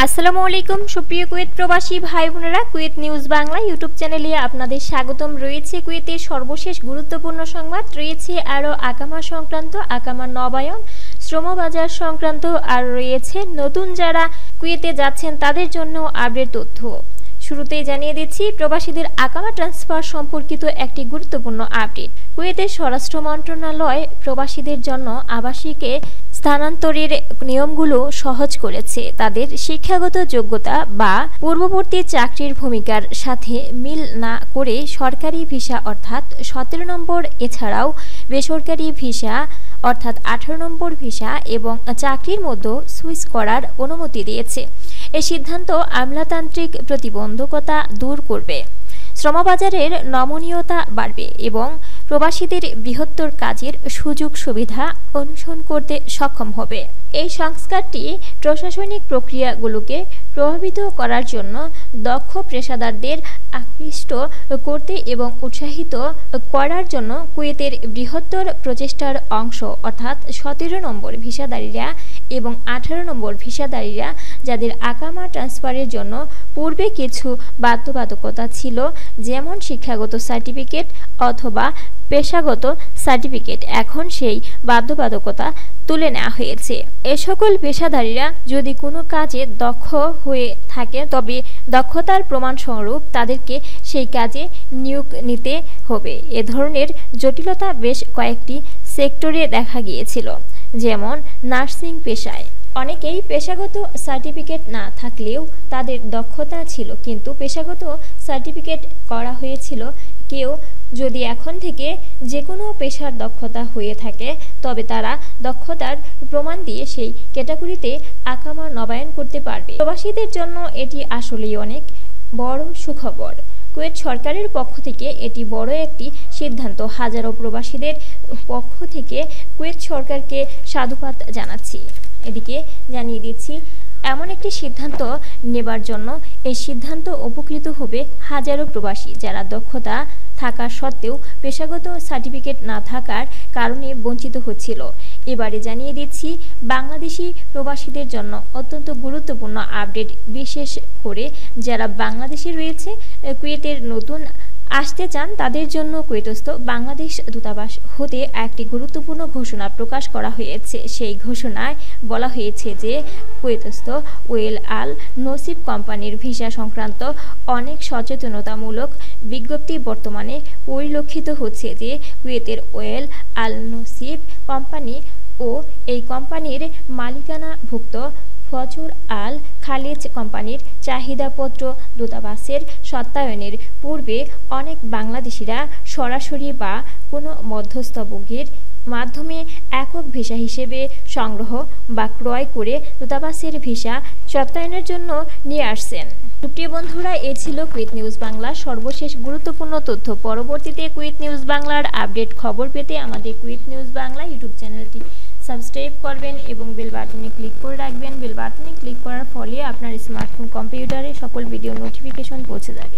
আসসালামু আলাইকুম সুপ্রিয় কুয়েত প্রবাসী ভাই বোনেরা, কুয়েত নিউজ বাংলা ইউটিউব চ্যানেলে আপনাদের স্বাগতম। রয়েছে কুয়েতের সর্বশেষ গুরুত্বপূর্ণ সংবাদ, রয়েছে আরও আকামা সংক্রান্ত, আকামা নবায়ন, শ্রমবাজার সংক্রান্ত, আর রয়েছে নতুন যারা কুয়েতে যাচ্ছেন তাদের জন্য আপডেট তথ্য। শুরুতেই জানিয়ে দিচ্ছি প্রবাসীদের আকামা ট্রান্সফার সম্পর্কিত একটি গুরুত্বপূর্ণ আপডেট। কুয়েতের স্বরাষ্ট্র মন্ত্রণালয় প্রবাসীদের জন্য আবাসিকে স্থানান্তরের নিয়মগুলো সহজ করেছে। তাদের শিক্ষাগত যোগ্যতা বা পূর্ববর্তী চাকরির ভূমিকার সাথে মিল না করে সরকারি ভিসা অর্থাৎ 17 নম্বর, এছাড়াও বেসরকারি ভিসা অর্থাৎ 18 নম্বর ভিসা এবং চাকরির মধ্যে সুইচ করার অনুমতি দিয়েছে। এই সিদ্ধান্ত আমলাতান্ত্রিক প্রতিবন্ধকতা দূর করবে, শ্রমবাজারের নমনীয়তা বাড়বে এবং প্রবাসীদের বৃহত্তর কাজের সুযোগ সুবিধা অনুসরণ করতে সক্ষম হবে। এই সংস্কারটি প্রশাসনিক প্রক্রিয়াগুলোকে প্রভাবিত করার জন্য দক্ষ পেশাদারদের আকৃষ্ট করতে এবং উৎসাহিত করার জন্য কুয়েতের বৃহত্তর প্রচেষ্টার অংশ, অর্থাৎ 17 নম্বর ভিসাদারীরা এবং 18 নম্বর ভিসাদারীরা যাদের আকামা ট্রান্সফারের জন্য পূর্বে কিছু বাধ্যবাধকতা ছিল, যেমন শিক্ষাগত সার্টিফিকেট অথবা পেশাগত সার্টিফিকেট, এখন সেই বাধ্যবাধকতা তুলে নেওয়া হয়েছে। এ সকল পেশাদারীরা যদি কোনো কাজে দক্ষ হয়ে থাকে তবে দক্ষতার প্রমাণস্বরূপ তাদেরকে সেই কাজে নিয়োগ নিতে হবে। এ ধরনের জটিলতা বেশ কয়েকটি সেক্টরে দেখা গিয়েছিল, যেমন নার্সিং পেশায় অনেকেই পেশাগত সার্টিফিকেট না থাকলেও তাদের দক্ষতা ছিল, কিন্তু পেশাগত সার্টিফিকেট করা হয়েছিল। কেউ যদি এখন থেকে যে কোনো পেশার দক্ষতা হয়ে থাকে তবে তারা দক্ষতার প্রমাণ দিয়ে সেই ক্যাটাগরিতে আকামা নবায়ন করতে পারবে। প্রবাসীদের জন্য এটি আসলেই অনেক বড় সুখবর। কুয়েত সরকারের পক্ষ থেকে এটি বড় একটি সিদ্ধান্ত। হাজারো প্রবাসীদের পক্ষ থেকে কুয়েত সরকারকে সাধুবাদ জানাচ্ছি। এদিকে জানিয়ে দিচ্ছি, এমন একটি সিদ্ধান্ত নেবার জন্য এই সিদ্ধান্ত উপকৃত হবে হাজারো প্রবাসী যারা দক্ষতা থাকা সত্ত্বেও পেশাগত সার্টিফিকেট না থাকার কারণে বঞ্চিত হচ্ছিল। এবারে জানিয়ে দিচ্ছি বাংলাদেশি প্রবাসীদের জন্য অত্যন্ত গুরুত্বপূর্ণ আপডেট, বিশেষ করে যারা বাংলাদেশে রয়েছে কুয়েতের নতুন আসতে চান তাদের জন্য কুয়েতস্থ বাংলাদেশ দূতাবাস হতে একটি গুরুত্বপূর্ণ ঘোষণা প্রকাশ করা হয়েছে। সেই ঘোষণায় বলা হয়েছে যে কুয়েতস্থ ওয়েল আল নসিব কোম্পানির ভিসা সংক্রান্ত অনেক সচেতনতামূলক বিজ্ঞপ্তি বর্তমানে পরিলক্ষিত হচ্ছে যে কুয়েতের ওয়েল আল নসিব কোম্পানি ও এই কোম্পানির মালিকানাভুক্ত ফজর আল খালিজ কোম্পানির চাহিদাপত্র দূতাবাসের সত্যায়নের পূর্বে অনেক বাংলাদেশিরা সরাসরি বা কোনো মধ্যস্থভোগীর মাধ্যমে একক ভিসা হিসেবে সংগ্রহ বা ক্রয় করে দূতাবাসের ভিসা সত্যায়নের জন্য নিয়ে আসছেন। প্রিয় বন্ধুরা, এ ছিল কুয়েত নিউজ বাংলার সর্বশেষ গুরুত্বপূর্ণ তথ্য। পরবর্তীতে কুয়েত নিউজ বাংলার আপডেট খবর পেতে আমাদের কুয়েত নিউজ বাংলা ইউটিউব চ্যানেলটি সাবস্ক্রাইব করবেন এবং বেল বাটনে ক্লিক করে রাখবেন। বেল বাটনে ক্লিক করার ফলে আপনার স্মার্টফোন কম্পিউটারে সকল ভিডিও নোটিফিকেশন পৌঁছে যাবে।